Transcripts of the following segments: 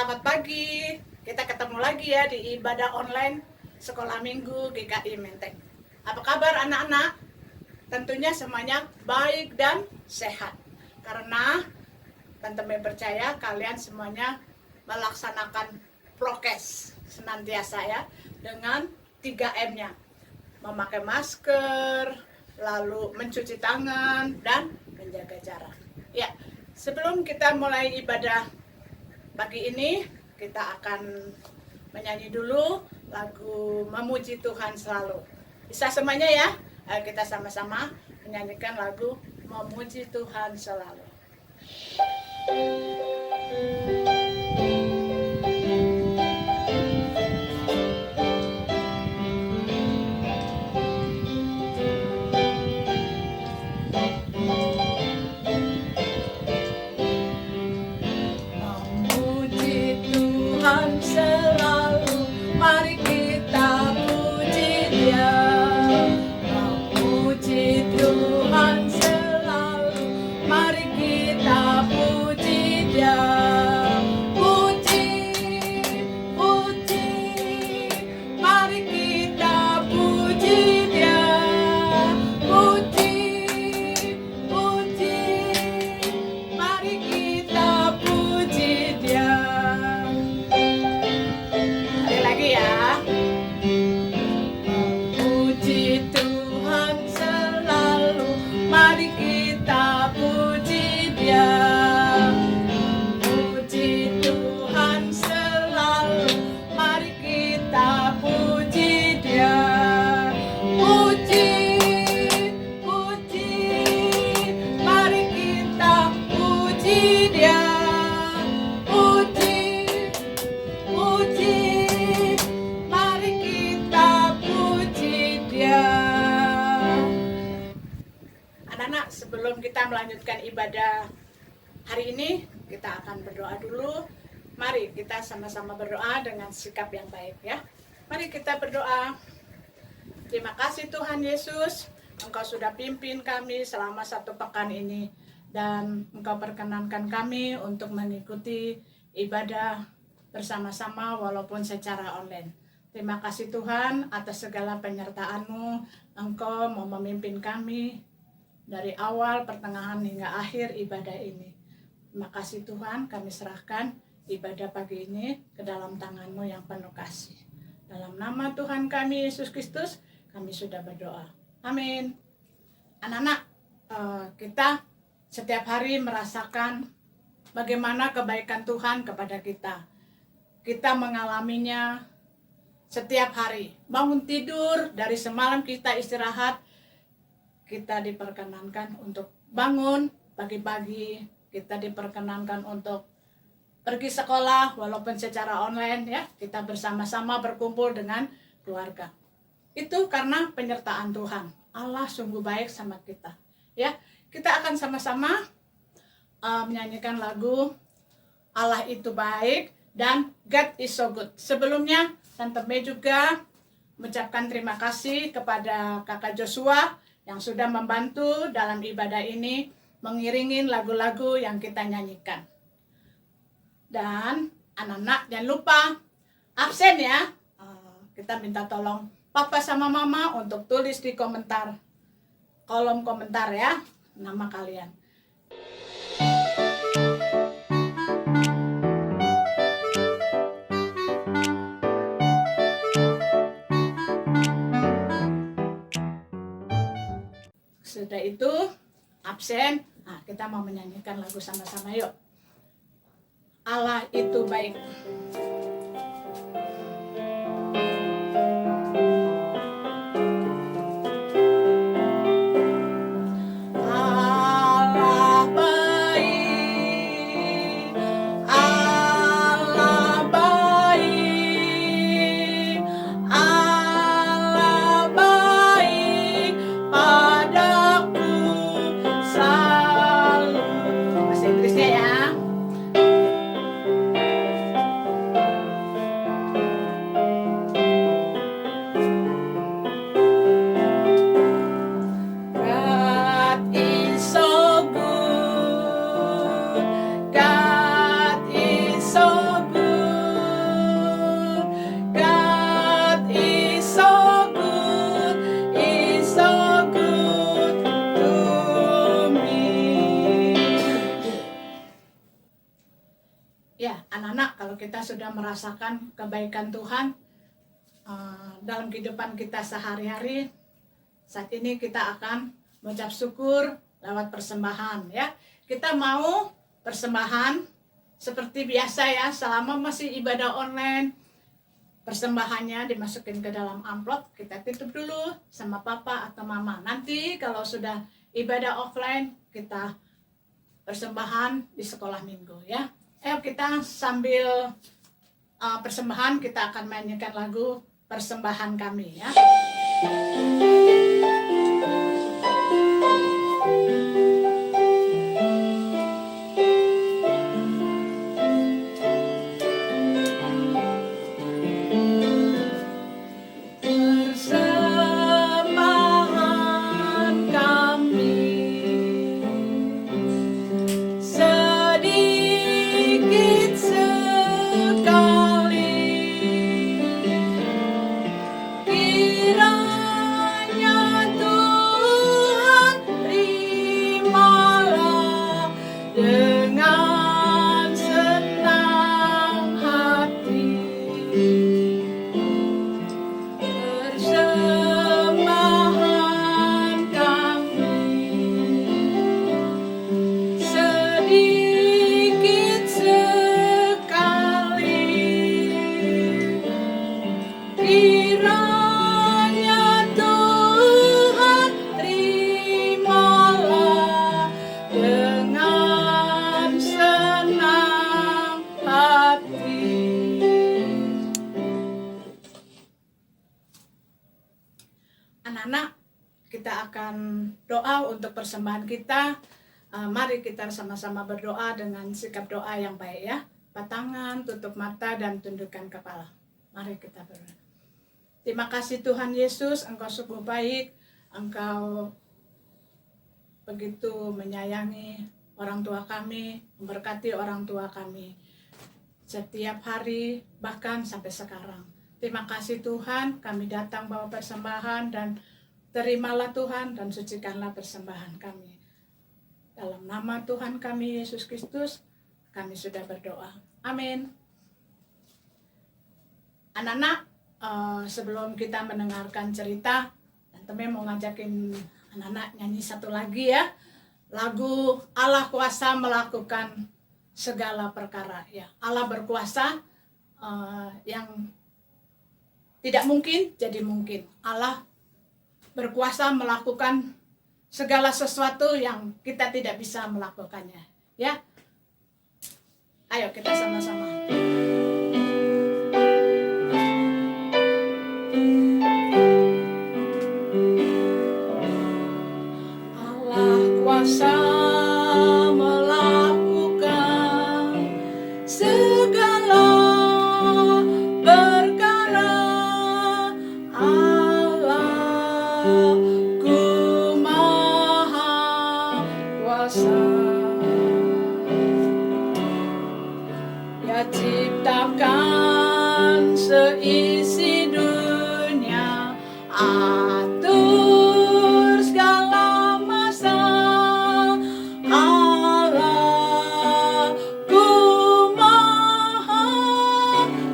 Selamat pagi. Kita ketemu lagi ya di ibadah online Sekolah Minggu GKI Menteng. Apa kabar anak-anak? Tentunya semuanya baik dan sehat. Karena Tante Mei percaya kalian semuanya melaksanakan prokes senantiasa ya, dengan 3M-nya. Memakai masker, lalu mencuci tangan dan menjaga jarak. Ya, sebelum kita mulai ibadah pagi ini, kita akan menyanyi dulu lagu Memuji Tuhan Selalu. Bisa semuanya ya? Ayo kita sama-sama menyanyikan lagu Memuji Tuhan Selalu. Memuji Tuhan selalu, mari kita puji Dia. Memuji Tuhan selalu, mari kita puji Dia. Puji, puji, mari kita puji Dia. Puji, puji, mari kita puji Dia. Sekali lagi ya. Puji Tuhan selalu, mari kita puji Dia. Puji Tuhan selalu, mari kita puji Dia. Puji, puji, mari kita puji Dia. Puji, puji, mari kita puji Dia. Anak-anak, sebelum kita melanjutkan ibadah hari ini, kita akan berdoa dulu. Mari kita sama-sama berdoa dengan sikap yang baik ya. Mari kita berdoa. Terima kasih Tuhan Yesus, Engkau sudah pimpin kami selama 1 pekan ini, dan Engkau perkenankan kami untuk mengikuti ibadah bersama-sama walaupun secara online. Terima kasih Tuhan atas segala penyertaan-Mu. Engkau mau memimpin kami dari awal, pertengahan hingga akhir ibadah ini. Terima kasih Tuhan, kami serahkan ibadah pagi ini ke dalam tangan-Mu yang penuh kasih. Dalam nama Tuhan kami Yesus Kristus, kami sudah berdoa. Amin. Anak-anak, kita setiap hari merasakan bagaimana kebaikan Tuhan kepada kita. Kita mengalaminya setiap hari. Bangun tidur, dari semalam kita istirahat, kita diperkenankan untuk bangun pagi-pagi, kita diperkenankan untuk pergi sekolah walaupun secara online ya, kita bersama-sama berkumpul dengan keluarga. Itu karena penyertaan Tuhan. Allah sungguh baik sama kita. Ya, kita akan sama-sama menyanyikan lagu Allah itu baik dan God is so good. Sebelumnya Tante Mei juga mengucapkan terima kasih kepada Kakak Joshua yang sudah membantu dalam ibadah ini, mengiringin lagu-lagu yang kita nyanyikan. Dan anak-anak jangan lupa absen ya. Kita minta tolong Papa sama Mama untuk tulis di komentar, kolom komentar ya, nama kalian. Sudah itu absen, nah kita mau menyanyikan lagu sama-sama yuk. Allah itu baik. Allah baik, Allah baik, Allah baik padaku selalu. Bahasa Inggrisnya ya. kita sudah merasakan kebaikan Tuhan dalam kehidupan kita sehari-hari. Saat ini kita akan mengucap syukur lewat persembahan ya. Kita mau persembahan seperti biasa ya, selama masih ibadah online. Persembahannya dimasukin ke dalam amplop, kita tutup dulu sama papa atau mama. Nanti kalau sudah ibadah offline, kita persembahan di sekolah minggu ya. Ayo kita sambil persembahan, kita akan mainkan lagu Persembahan Kami ya. Anak-anak, kita akan doa untuk persembahan kita. Mari kita sama-sama berdoa dengan sikap doa yang baik ya. Tangan, tutup mata dan tundukkan kepala. Mari kita berdoa. Terima kasih Tuhan Yesus, Engkau sungguh baik. Engkau begitu menyayangi orang tua kami, memberkati orang tua kami setiap hari, bahkan sampai sekarang. Terima kasih Tuhan, kami datang bawa persembahan dan terimalah Tuhan dan sucikanlah persembahan kami. Dalam nama Tuhan kami Yesus Kristus, kami sudah berdoa. Amin. Anak-anak, sebelum kita mendengarkan cerita, Tante mau ngajakin anak-anak nyanyi satu lagi ya. Lagu Allah kuasa melakukan segala perkara ya. Allah berkuasa, yang tidak mungkin jadi mungkin. Allah berkuasa melakukan segala sesuatu yang kita tidak bisa melakukannya. Ya, ayo kita sama-sama. Allah kuasa melakukan segala perkara. Allahku maha kuasa. Dia ciptakan seisi dunia, atur segala masa. Allahku maha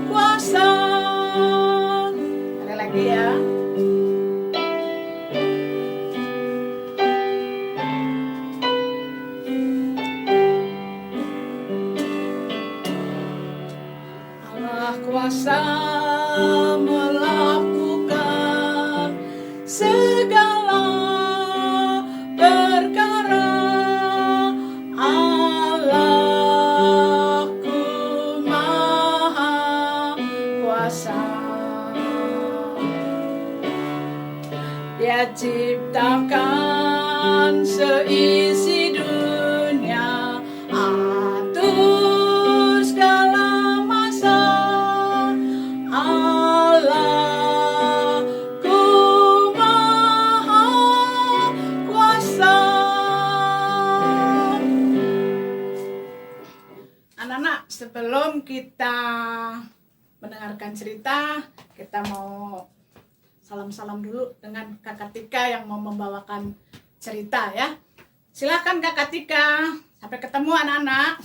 kuasa. Ada lagi ya. Allah kuasa melakukan segala perkara. Allahku maha kuasa. Dia ciptakan seisi dunia, atur segala masa. Allahku maha kuasa. Anak-anak, sebelum kita mendengarkan cerita, kita mau salam-salam dulu dengan Kakak Tika yang mau membawakan cerita ya. Silakan Kakak Tika. Sampai ketemu anak-anak.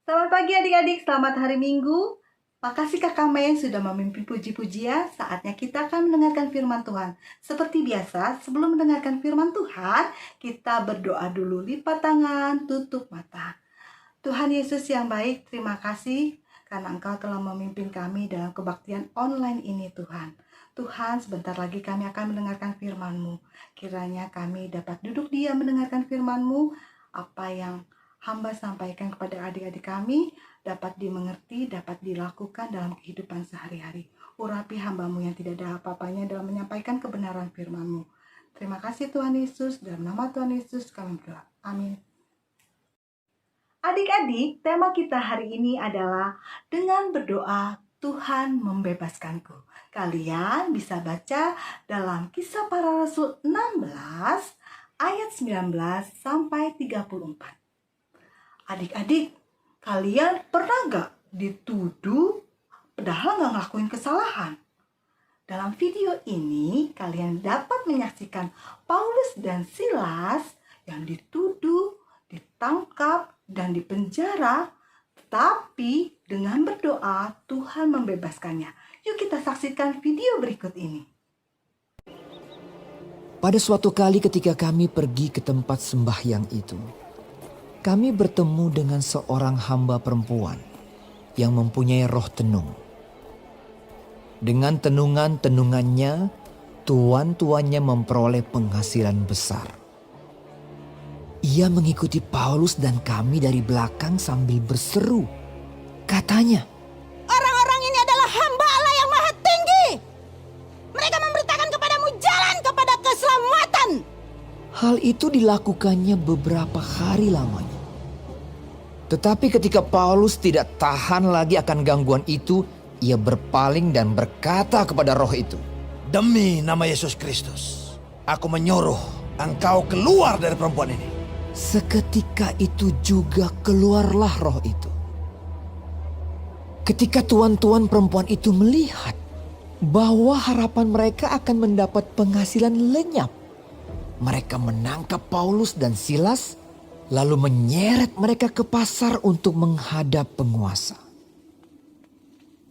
Selamat pagi adik-adik, selamat hari Minggu. Makasih Kakak Mei sudah memimpin puji-pujian. Saatnya kita akan mendengarkan firman Tuhan. Seperti biasa, sebelum mendengarkan firman Tuhan, kita berdoa dulu, lipat tangan, tutup mata. Tuhan Yesus yang baik, terima kasih karena Engkau telah memimpin kami dalam kebaktian online ini Tuhan. Tuhan, sebentar lagi kami akan mendengarkan firman-Mu. Kiranya kami dapat duduk diam mendengarkan firman-Mu. Apa yang hamba sampaikan kepada adik-adik kami dapat dimengerti, dapat dilakukan dalam kehidupan sehari-hari. Urapi hamba-Mu yang tidak ada apa-apanya dalam menyampaikan kebenaran firman-Mu. Terima kasih Tuhan Yesus, dalam nama Tuhan Yesus kami berdoa. Amin. Adik-adik, tema kita hari ini adalah dengan berdoa Tuhan membebaskanku. Kalian bisa baca dalam Kisah Para Rasul 16 ayat 19 sampai 34. Adik-adik, kalian pernah gak dituduh padahal gak ngelakuin kesalahan? Dalam video ini, kalian dapat menyaksikan Paulus dan Silas yang dituduh, ditangkap, dan dipenjara, tapi dengan berdoa Tuhan membebaskannya. Yuk kita saksikan video berikut ini. Pada suatu kali ketika kami pergi ke tempat sembahyang itu, kami bertemu dengan seorang hamba perempuan yang mempunyai roh tenung. Dengan tenungan-tenungannya, tuan-tuannya memperoleh penghasilan besar. Ia mengikuti Paulus dan kami dari belakang sambil berseru. Katanya, "Orang-orang ini adalah hamba Allah yang maha tinggi. Mereka memberitakan kepadamu jalan kepada keselamatan." hal itu dilakukannya beberapa hari lamanya. Tetapi ketika Paulus tidak tahan lagi akan gangguan itu, ia berpaling dan berkata kepada roh itu, "Demi nama Yesus Kristus, aku menyuruh engkau keluar dari perempuan ini." Seketika itu juga keluarlah roh itu. Ketika tuan-tuan perempuan itu melihat bahwa harapan mereka akan mendapat penghasilan lenyap, mereka menangkap Paulus dan Silas lalu menyeret mereka ke pasar untuk menghadap penguasa.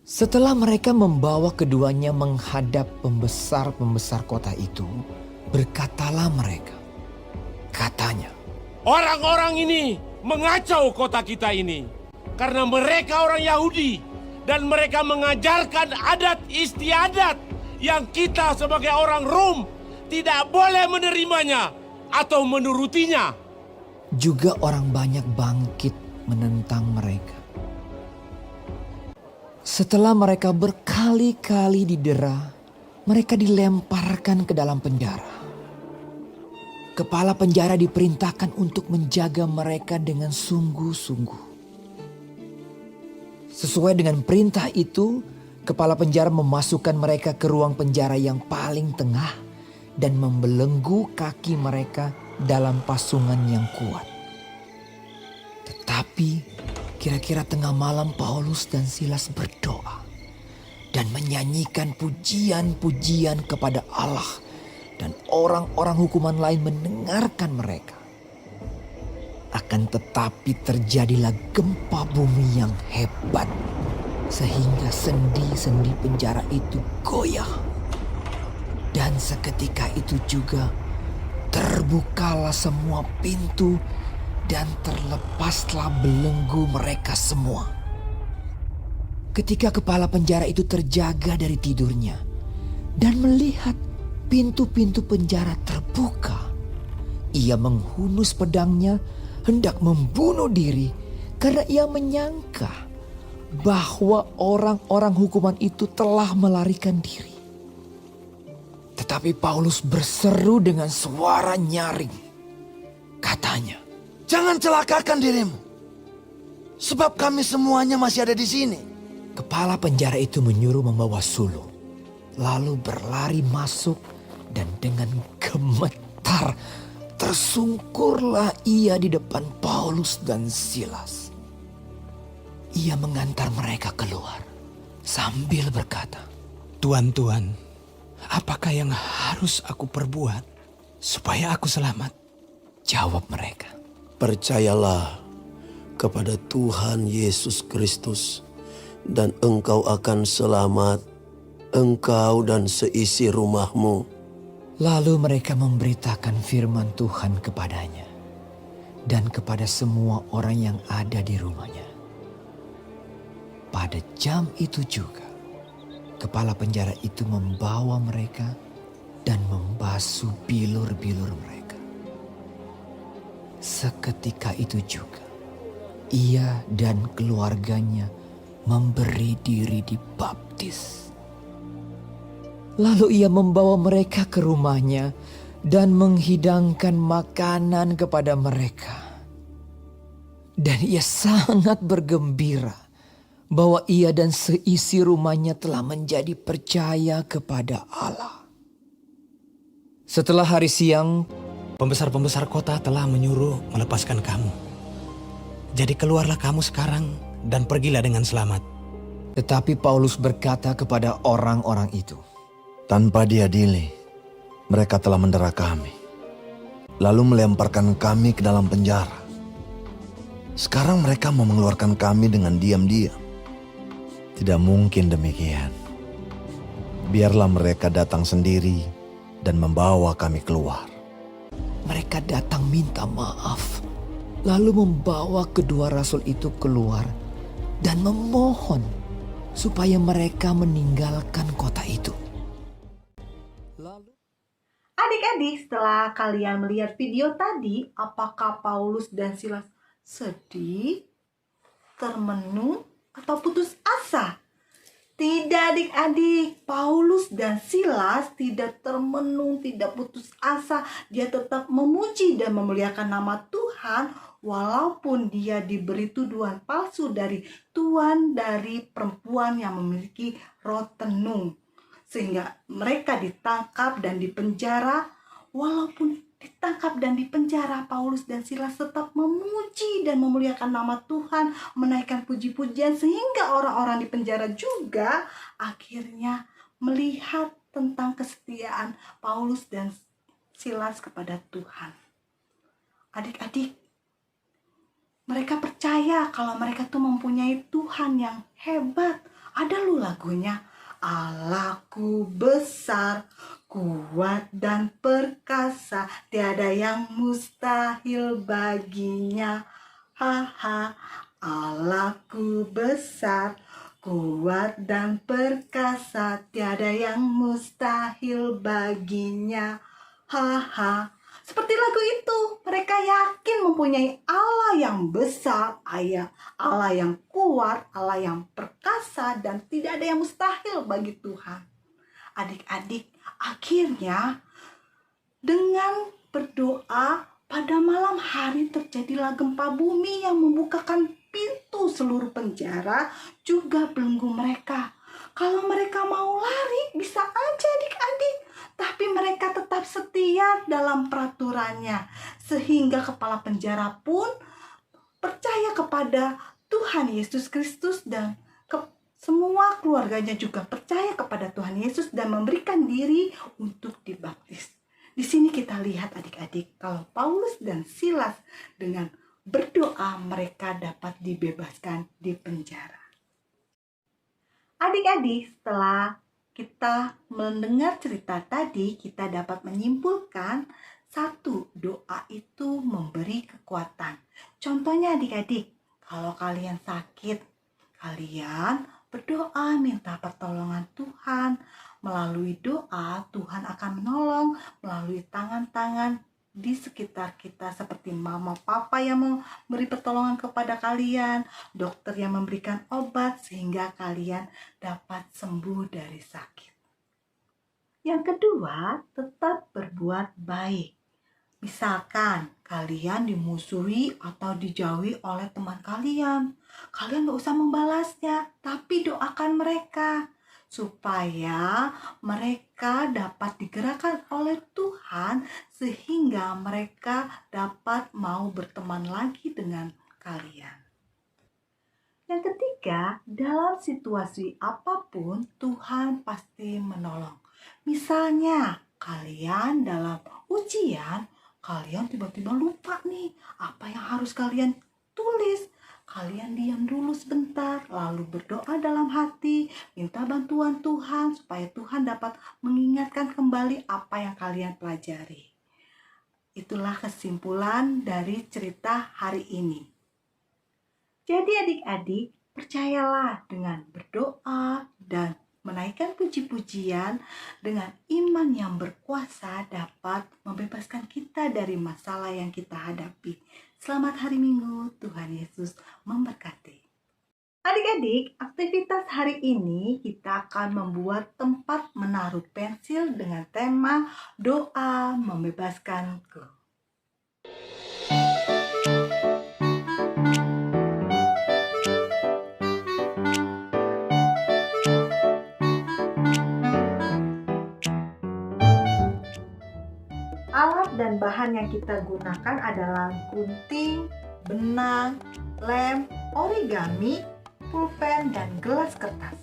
Setelah mereka membawa keduanya menghadap pembesar-pembesar kota itu, berkatalah mereka. Katanya, "Orang-orang ini mengacau kota kita ini karena mereka orang Yahudi dan mereka mengajarkan adat istiadat yang kita sebagai orang Rom tidak boleh menerimanya atau menurutinya." Juga orang banyak bangkit menentang mereka. Setelah mereka berkali-kali didera, mereka dilemparkan ke dalam penjara. Kepala penjara diperintahkan untuk menjaga mereka dengan sungguh-sungguh. Sesuai dengan perintah itu, kepala penjara memasukkan mereka ke ruang penjara yang paling tengah dan membelenggu kaki mereka dalam pasungan yang kuat. Tetapi kira-kira tengah malam Paulus dan Silas berdoa dan menyanyikan pujian-pujian kepada Allah, dan orang-orang hukuman lain mendengarkan mereka. Akan tetapi terjadilah gempa bumi yang hebat, sehingga sendi-sendi penjara itu goyah. Dan seketika itu juga terbukalah semua pintu dan terlepaslah belenggu mereka semua. Ketika kepala penjara itu terjaga dari tidurnya dan melihat pintu-pintu penjara terbuka, ia menghunus pedangnya hendak membunuh diri karena ia menyangka bahwa orang-orang hukuman itu telah melarikan diri. Tetapi Paulus berseru dengan suara nyaring. Katanya, "Jangan celakakan dirimu, sebab kami semuanya masih ada di sini." kepala penjara itu menyuruh membawa sulung, lalu berlari masuk dan dengan gemetar tersungkurlah ia di depan Paulus dan Silas. Ia mengantar mereka keluar sambil berkata, "Tuan-tuan, apakah yang harus aku perbuat supaya aku selamat?" Jawab mereka, "Percayalah kepada Tuhan Yesus Kristus, dan engkau akan selamat, engkau dan seisi rumahmu. Lalu mereka memberitakan firman Tuhan kepadanya dan kepada semua orang yang ada di rumahnya. Pada jam itu juga, kepala penjara itu membawa mereka dan membasuh bilur-bilur mereka. Seketika itu juga, ia dan keluarganya memberi diri dibaptis. Lalu ia membawa mereka ke rumahnya dan menghidangkan makanan kepada mereka. Dan ia sangat bergembira bahwa ia dan seisi rumahnya telah menjadi percaya kepada Allah. Setelah hari siang, Pembesar-pembesar kota telah menyuruh melepaskan kamu. Jadi keluarlah kamu sekarang dan pergilah dengan selamat. tetapi Paulus berkata kepada orang-orang itu, Tanpa diadili, mereka telah mendera kami, lalu melemparkan kami ke dalam penjara. Sekarang mereka mau mengeluarkan kami dengan diam-diam. Tidak mungkin demikian. Biarlah mereka datang sendiri dan membawa kami keluar. mereka datang minta maaf, lalu membawa kedua rasul itu keluar dan memohon supaya mereka meninggalkan kota itu. Lalu Adik-adik, setelah kalian melihat video tadi, apakah Paulus dan Silas sedih, termenung, atau putus asa? Tidak, adik-adik. Paulus dan Silas tidak termenung, tidak putus asa. Dia tetap memuji dan memuliakan nama Tuhan walaupun dia diberi tuduhan palsu dari tuan dari perempuan yang memiliki roh tenung. Sehingga mereka ditangkap dan dipenjara. Walaupun ditangkap dan dipenjara, Paulus dan Silas tetap memuji dan memuliakan nama Tuhan, menaikkan puji-pujian, sehingga orang-orang di penjara juga akhirnya melihat tentang kesetiaan Paulus dan Silas kepada Tuhan. Adik-adik, mereka percaya kalau mereka tuh mempunyai Tuhan yang hebat. Ada loh lagunya, Allahku besar, kuat dan perkasa, tiada yang mustahil baginya. Haha, Allahku besar, kuat dan perkasa, tiada yang mustahil baginya. Haha. Seperti lagu itu, mereka yakin mempunyai Allah yang besar, Allah yang kuat, Allah yang perkasa, dan tidak ada yang mustahil bagi Tuhan. Adik-adik, akhirnya dengan berdoa pada malam hari terjadilah gempa bumi yang membukakan pintu seluruh penjara, juga belenggu mereka. Kalau mereka mau lari, bisa aja adik-adik. Tapi mereka tetap setia dalam peraturannya. Sehingga kepala penjara pun percaya kepada Tuhan Yesus Kristus dan semua keluarganya juga percaya kepada Tuhan Yesus dan memberikan diri untuk dibaptis. Di sini kita lihat adik-adik kalau Paulus dan Silas dengan berdoa mereka dapat dibebaskan di penjara. Adik-adik, setelah kita mendengar cerita tadi, kita dapat menyimpulkan satu, doa itu memberi kekuatan. Contohnya adik-adik, kalau kalian sakit, kalian berdoa minta pertolongan Tuhan. Melalui doa, Tuhan akan menolong melalui tangan-tangan di sekitar kita seperti mama papa yang memberi pertolongan kepada kalian, dokter yang memberikan obat sehingga kalian dapat sembuh dari sakit. Yang kedua, tetap berbuat baik. Misalkan kalian dimusuhi atau dijauhi oleh teman kalian, kalian gak usah membalasnya, tapi doakan mereka supaya mereka dapat digerakkan oleh Tuhan sehingga mereka dapat mau berteman lagi dengan kalian. Yang ketiga, dalam situasi apapun Tuhan pasti menolong. Misalnya kalian dalam ujian, kalian tiba-tiba lupa nih apa yang harus kalian tulis. kalian diam dulu sebentar, lalu berdoa dalam hati, minta bantuan Tuhan supaya Tuhan dapat mengingatkan kembali apa yang kalian pelajari. Itulah kesimpulan dari cerita hari ini. Jadi adik-adik, percayalah dengan berdoa dan menaikkan puji-pujian dengan iman yang berkuasa dapat membebaskan kita dari masalah yang kita hadapi. Selamat hari Minggu, Tuhan Yesus memberkati. Adik-adik, aktivitas hari ini kita akan membuat tempat menaruh pensil dengan tema doa membebaskanku. Alat dan bahan yang kita gunakan adalah gunting, benang, lem, origami, pulpen, dan gelas kertas.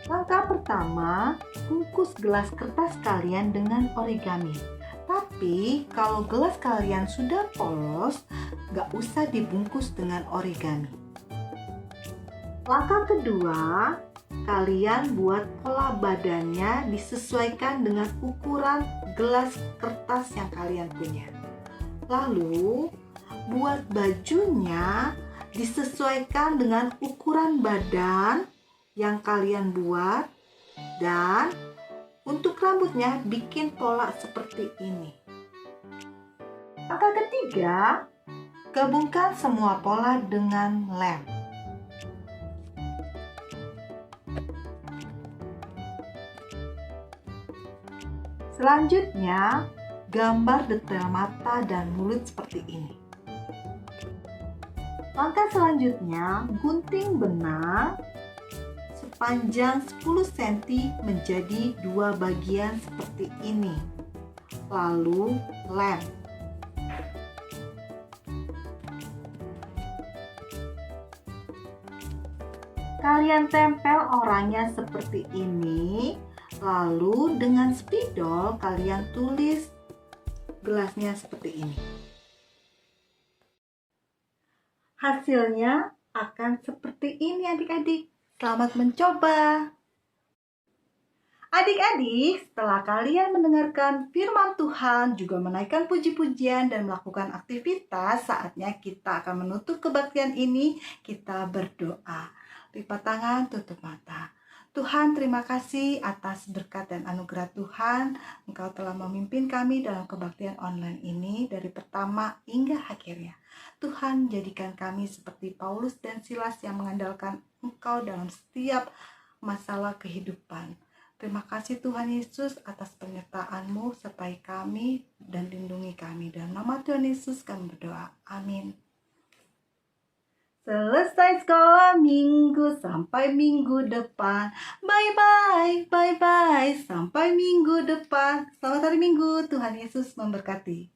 Langkah pertama, bungkus gelas kertas kalian dengan origami. Tapi kalau gelas kalian sudah polos, gak usah dibungkus dengan origami. Langkah kedua, kalian buat pola badannya disesuaikan dengan ukuran gelas kertas yang kalian punya. Lalu, buat bajunya disesuaikan dengan ukuran badan yang kalian buat, dan untuk rambutnya bikin pola seperti ini. Langkah ketiga, gabungkan semua pola dengan lem. Selanjutnya, gambar detail mata dan mulut seperti ini. Langkah selanjutnya, gunting benang sepanjang 10 cm menjadi 2 bagian seperti ini. Lalu lem. Kalian tempel orangnya seperti ini. Lalu dengan spidol kalian tulis gelasnya seperti ini. Hasilnya akan seperti ini adik-adik. Selamat mencoba. Adik-adik, setelah kalian mendengarkan firman Tuhan, juga menaikkan puji-pujian dan melakukan aktivitas, saatnya kita akan menutup kebaktian ini. Kita berdoa. Lipat tangan, tutup mata. Tuhan, terima kasih atas berkat dan anugerah Tuhan. Engkau telah memimpin kami dalam kebaktian online ini dari pertama hingga akhirnya. Tuhan, jadikan kami seperti Paulus dan Silas yang mengandalkan Engkau dalam setiap masalah kehidupan. Terima kasih Tuhan Yesus atas penyertaan-Mu, sertai kami dan lindungi kami. Dalam nama Tuhan Yesus kami berdoa. Amin. Selesai sekolah minggu, sampai minggu depan. Bye-bye, bye-bye, sampai minggu depan. Selamat hari Minggu, Tuhan Yesus memberkati.